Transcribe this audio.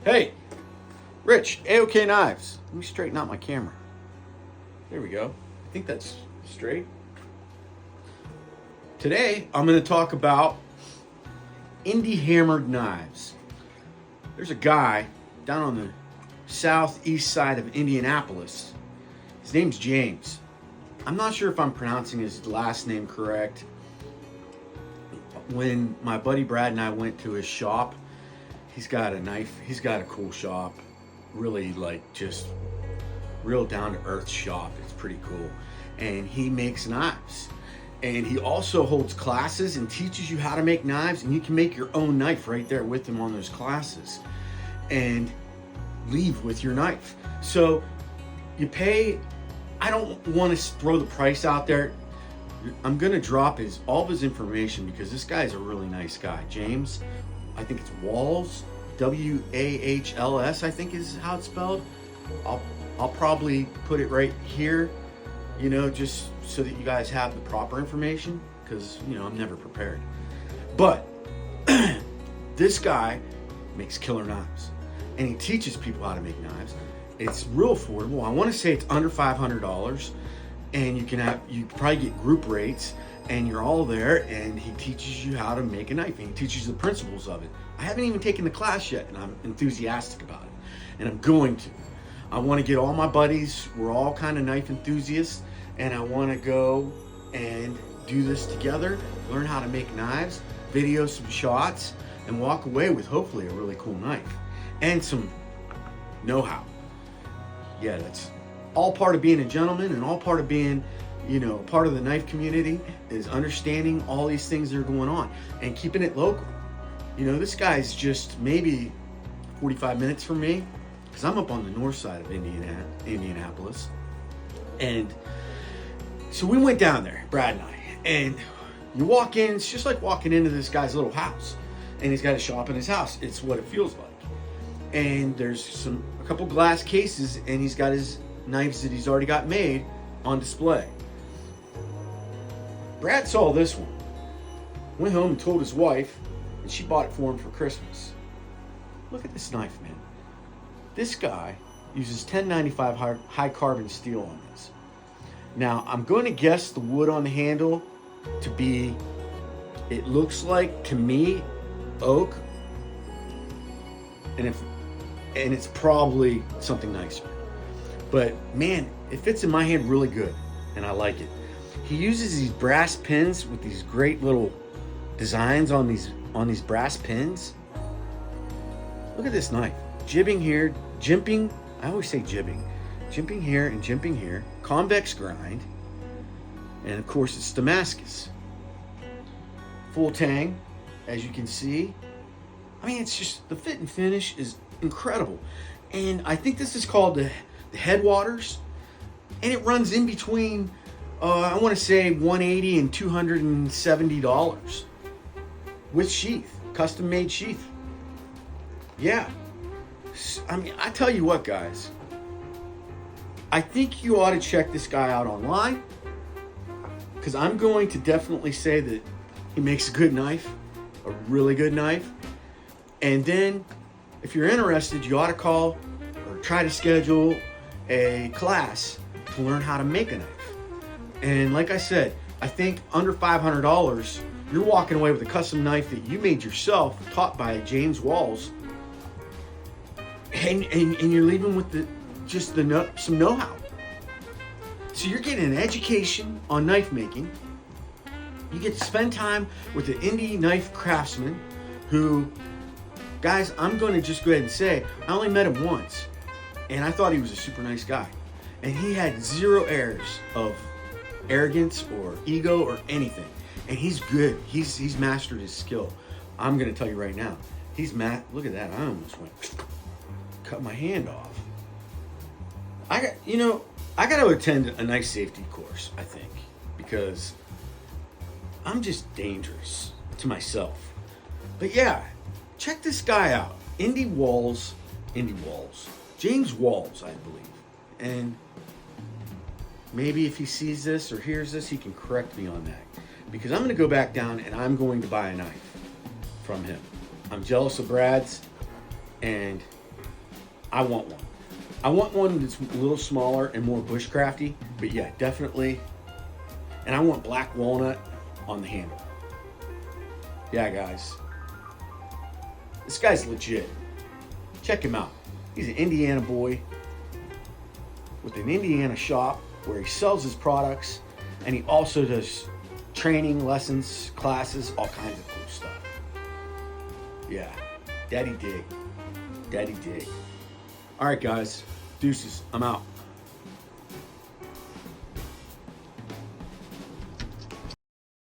Hey, Rich, A-OK Knives. Let me straighten out my camera. There we go. I think that's straight. Today, I'm going to talk about INDY Hammered Knives. There's a guy down on the southeast side of Indianapolis. His name's James. I'm not sure if I'm pronouncing his last name correct. When my buddy Brad and I went to his shop, he's got a knife. He's got a cool shop. Really, like, just real down-to-earth shop. It's pretty cool. And he makes knives. And he also holds classes and teaches you how to make knives. And you can make your own knife right there with him on those classes. And leave with your knife. So you pay, I don't want to throw the price out there. I'm going to drop all of his information because this guy is a really nice guy. James, I think it's Walls, W-A-H-L-S, I think is how it's spelled. I'll probably put it right here, just so that you guys have the proper information, because, I'm never prepared. But this guy makes killer knives, and he teaches people how to make knives. It's real affordable. I want to say it's under $500, and you can probably get group rates, and you're all there, and he teaches you how to make a knife, and he teaches you the principles of it. I haven't even taken the class yet, and I'm enthusiastic about it, and I'm going to. I want to get all my buddies, we're all kind of knife enthusiasts, and I want to go and do this together, learn how to make knives, video some shots, and walk away with hopefully a really cool knife and some know-how. Yeah, that's all part of being a gentleman, and all part of being, part of the knife community is understanding all these things that are going on and keeping it local. This guy's just maybe 45 minutes from me, because I'm up on the north side of Indianapolis. And so we went down there, Brad and I, and you walk in, it's just like walking into this guy's little house, and he's got a shop in his house. It's what it feels like. And there's a couple glass cases, and he's got his knives that he's already got made on display. Brad saw this one, went home and told his wife, and she bought it for him for Christmas. Look at this knife, man. This guy uses 1095 high carbon steel on this. Now, I'm going to guess the wood on the handle to be, it looks like to me, oak, and it's probably something nicer. But man, it fits in my hand really good, and I like it. He uses these brass pins with these great little designs on these brass pins. Look at this knife. Jibbing here, jimping. I always say jibbing. Jimping here and jimping here. Convex grind. And of course it's Damascus. Full tang, as you can see. I mean, it's just, the fit and finish is incredible. And I think this is called the Headwaters. And it runs in between, I want to say $180 and $270. With sheath, custom made sheath. Yeah. I mean, I tell you what, guys. I think you ought to check this guy out online, because I'm going to definitely say that he makes a good knife, a really good knife. And then, if you're interested, you ought to call or try to schedule a class to learn how to make a knife. And like I said, I think under $500, you're walking away with a custom knife that you made yourself, taught by James Walls. And you're leaving with some know-how. So you're getting an education on knife making. You get to spend time with an indie knife craftsman who, guys, I'm going to just go ahead and say, I only met him once, and I thought he was a super nice guy. And he had zero airs of arrogance or ego or anything. And he's good. He's mastered his skill. I'm going to tell you right now. Look at that. I almost cut my hand off. I got to attend a knife safety course, I think, because I'm just dangerous to myself. But yeah, check this guy out. Indy Walls. James Walls, I believe. And maybe if he sees this or hears this, he can correct me on that. Because I'm going to go back down and I'm going to buy a knife from him. I'm jealous of Brad's, and I want one. I want one that's a little smaller and more bushcrafty, but yeah, definitely. And I want black walnut on the handle. Yeah, guys. This guy's legit. Check him out. He's an Indiana boy with an Indiana shop where he sells his products, and he also does training, lessons, classes, all kinds of cool stuff. Yeah, Daddy dig. Daddy dig. All right, guys. Deuces. I'm out.